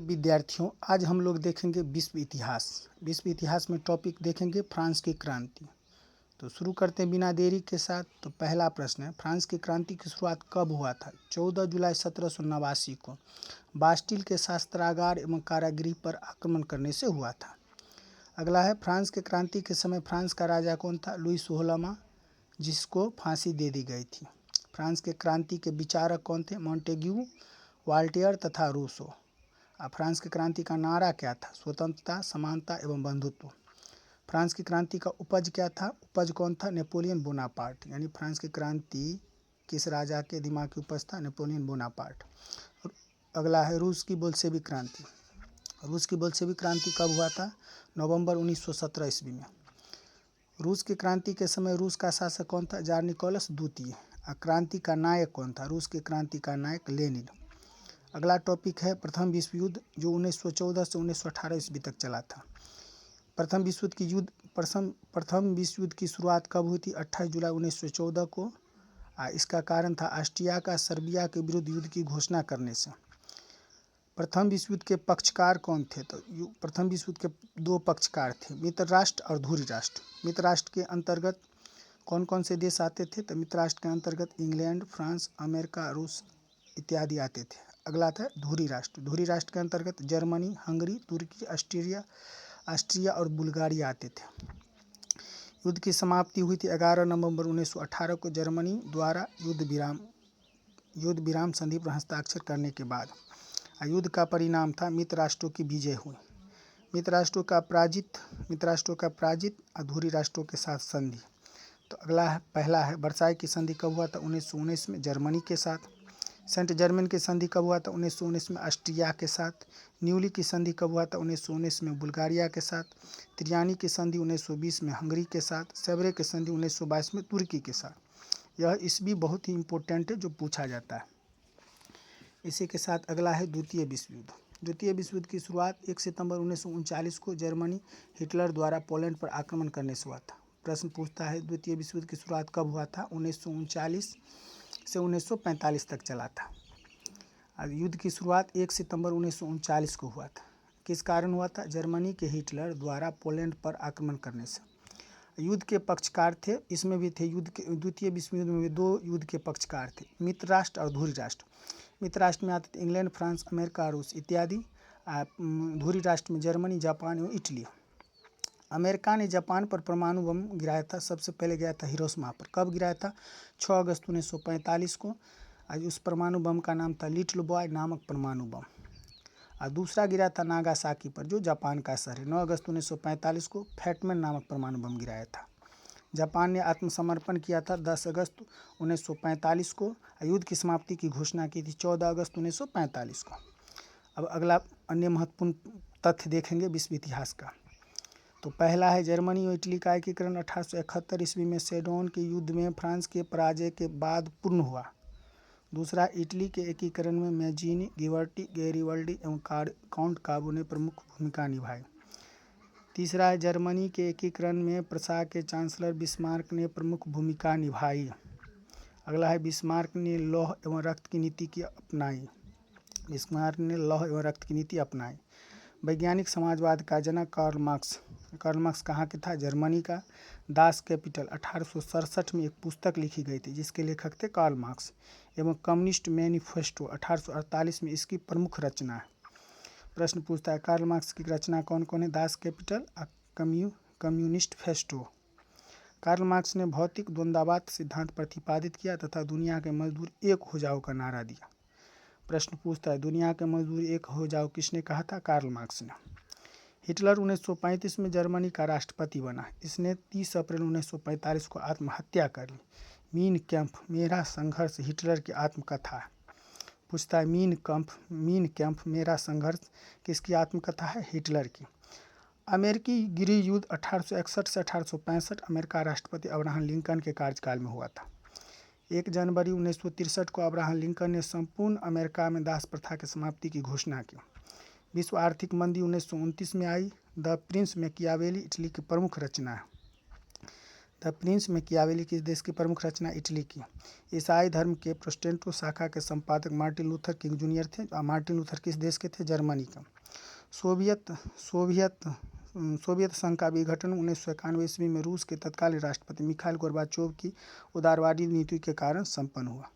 विद्यार्थियों, आज हम लोग देखेंगे विश्व इतिहास। विश्व इतिहास में टॉपिक देखेंगे फ्रांस की क्रांति। तो शुरू करते हैं बिना देरी के साथ। तो पहला प्रश्न है, फ्रांस की क्रांति की शुरुआत कब हुआ था? 14 जुलाई 1789 को बास्टिल के शस्त्रागार एवं कारागृह पर आक्रमण करने से हुआ था। अगला है, फ्रांस की क्रांति के समय फ्रांस का राजा कौन था? लुई 16वां, जिसको फांसी दे दी गई थी। फ्रांस के क्रांति के विचारक कौन थे? मॉन्टेग्यू, वॉल्टेयर तथा रूसो। फ्रांस की क्रांति का नारा क्या था? स्वतंत्रता, समानता एवं बंधुत्व। फ्रांस की क्रांति का उपज क्या था? उपज कौन था? Napoleon Bonaparte. यानी फ्रांस की क्रांति किस राजा के दिमाग की उपज था? Napoleon Bonaparte. अगला है, रूस की बोल्शेविक क्रांति। रूस की बोल्शेविक क्रांति कब हुआ था? नवंबर 1917 ईस्वी में। रूस की क्रांति के समय रूस का शासक कौन था? जार निकोलस द्वितीय। क्रांति का नायक कौन था? रूस की क्रांति का नायक लेनिन। अगला टॉपिक है प्रथम विश्व युद्ध, जो 1914 से 1918 ईस्वी तक चला था। प्रथम विश्व युद्ध की शुरुआत कब हुई थी? 28 जुलाई 1914 को। इसका कारण था ऑस्ट्रिया का सर्बिया के विरुद्ध युद्ध की घोषणा करने से। प्रथम विश्व युद्ध के पक्षकार कौन थे? तो प्रथम विश्व युद्ध के दो पक्षकार थे, मित्र राष्ट्र और धुरी राष्ट्र। मित्र राष्ट्र के अंतर्गत कौन कौन से देश आते थे? तो मित्र राष्ट्र के अंतर्गत इंग्लैंड, फ्रांस, अमेरिका, रूस इत्यादि आते थे। अगला था धुरी राष्ट्र। धुरी राष्ट्र के अंतर्गत जर्मनी, हंगरी, तुर्की, ऑस्ट्रिया और बुल्गारिया आते थे। युद्ध की समाप्ति हुई थी 11 नवंबर 1918 को जर्मनी द्वारा युद्ध विराम संधि पर हस्ताक्षर करने के बाद। युद्ध का परिणाम था मित्र राष्ट्रों की विजय हुई। मित्र राष्ट्रों का पराजित धुरी राष्ट्रों के साथ संधि। तो अगला है, पहला है, वर्साई की संधि कब हुआ था? 1919 में जर्मनी के साथ। सेंट जर्मन की संधि कब हुआ था? 1919 में ऑस्ट्रिया के साथ। न्यूली की संधि कब हुआ था? 1919 में बुल्गारिया के साथ। त्रियानी की संधि 1920 में हंगरी के साथ। सेवरे की संधि 1922 में तुर्की के साथ। यह ईस्वी बहुत ही इम्पोर्टेंट है, जो पूछा जाता है। इसी के साथ अगला है द्वितीय विश्व युद्ध। द्वितीय विश्व युद्ध की शुरुआत 1 सितंबर 1939 को जर्मनी हिटलर द्वारा पोलैंड पर आक्रमण करने से हुआ था। प्रश्न पूछता है, द्वितीय विश्व युद्ध की शुरुआत कब हुआ था? 1939 से 1945 तक चला था। युद्ध की शुरुआत 1 सितंबर 1939 को हुआ था। किस कारण हुआ था? जर्मनी के हिटलर द्वारा पोलैंड पर आक्रमण करने से। युद्ध के पक्षकार थे, इसमें भी थे द्वितीय विश्व युद्ध में भी दो युद्ध के पक्षकार थे, मित्र राष्ट्र और धुरी राष्ट्र। मित्र राष्ट्र में आते थे इंग्लैंड, फ्रांस, अमेरिका, रूस इत्यादि। धुरी राष्ट्र में जर्मनी, जापान एवं इटली। अमेरिका ने जापान पर परमाणु बम गिराया था। सबसे पहले गिराया था हिरोशिमा पर। कब गिराया था? 6 अगस्त 1945 को। उस परमाणु बम का नाम था लिटिल बॉय नामक परमाणु बम। दूसरा गिरा था नागासाकी पर, जो जापान का शहर है। 9 अगस्त 1945 को फैटमैन नामक परमाणु बम गिराया था। जापान ने आत्मसमर्पण किया था 10 अगस्त 1945 को। युद्ध की समाप्ति की घोषणा की थी 14 अगस्त 1945 को। अब अगला अन्य महत्वपूर्ण तथ्य देखेंगे विश्व इतिहास का। तो पहला है, जर्मनी और इटली का एकीकरण 1871 ईस्वी में सेडोन के युद्ध में फ्रांस के पराजय के बाद पूर्ण हुआ। दूसरा, इटली के एकीकरण में मैजीनी, गिबर्टी, गैरिबल्डी एवं काउंट काबू ने प्रमुख भूमिका निभाई। तीसरा है, जर्मनी के एकीकरण में प्रसा के चांसलर बिस्मार्क ने प्रमुख भूमिका निभाई। अगला है, बिस्मार्क ने लौह एवं रक्त की नीति अपनाई। वैज्ञानिक समाजवाद का जनक कार्ल मार्क्स कहाँ के था? जर्मनी का। दास कैपिटल 1867 में एक पुस्तक लिखी गई थी, जिसके लेखक थे कार्ल मार्क्स। एवं कम्युनिस्ट मैनिफेस्टो 1848 में इसकी प्रमुख रचना है। प्रश्न पूछता है, कार्ल मार्क्स की रचना कौन कौन है? Das Kapital, communist manifesto. Karl Marx ने भौतिक द्वंद्ववाद सिद्धांत प्रतिपादित किया तथा दुनिया के मजदूर एक हो जाओ का नारा दिया। प्रश्न पूछता है, दुनिया के मजदूर एक हो जाओ किसने कहा था? कार्ल मार्क्स ने। हिटलर 1935 में जर्मनी का राष्ट्रपति बना। इसने 30 अप्रैल 1945 को आत्महत्या कर ली। मीन कैंप, मेरा संघर्ष, हिटलर की आत्मकथा है। पूछता है, मीन कैंप मेरा संघर्ष किसकी आत्मकथा है? हिटलर की। अमेरिकी गृह युद्ध 1861 से 1865 अमेरिका राष्ट्रपति अब्राहम लिंकन के कार्यकाल में हुआ था। 1 जनवरी 1963 को अब्राहम लिंकन ने संपूर्ण अमेरिका में दास प्रथा की समाप्ति की घोषणा की। विश्व आर्थिक मंदी 1929 में आई। द प्रिंस मैकियावेली इटली की प्रमुख रचना है। द प्रिंस मैकियावेली किस देश की प्रमुख रचना? इटली की। ईसाई धर्म के प्रोटेस्टेंट शाखा के संपादक मार्टिन लूथर किंग जूनियर थे। मार्टिन लूथर किस देश के थे? जर्मनी का। सोवियत सोवियत सोवियत संघ का विघटन 1991 ईस्वी में रूस के तत्कालीन राष्ट्रपति मिखाइल गोर्बाचोव की उदारवादी नीति के कारण संपन्न हुआ।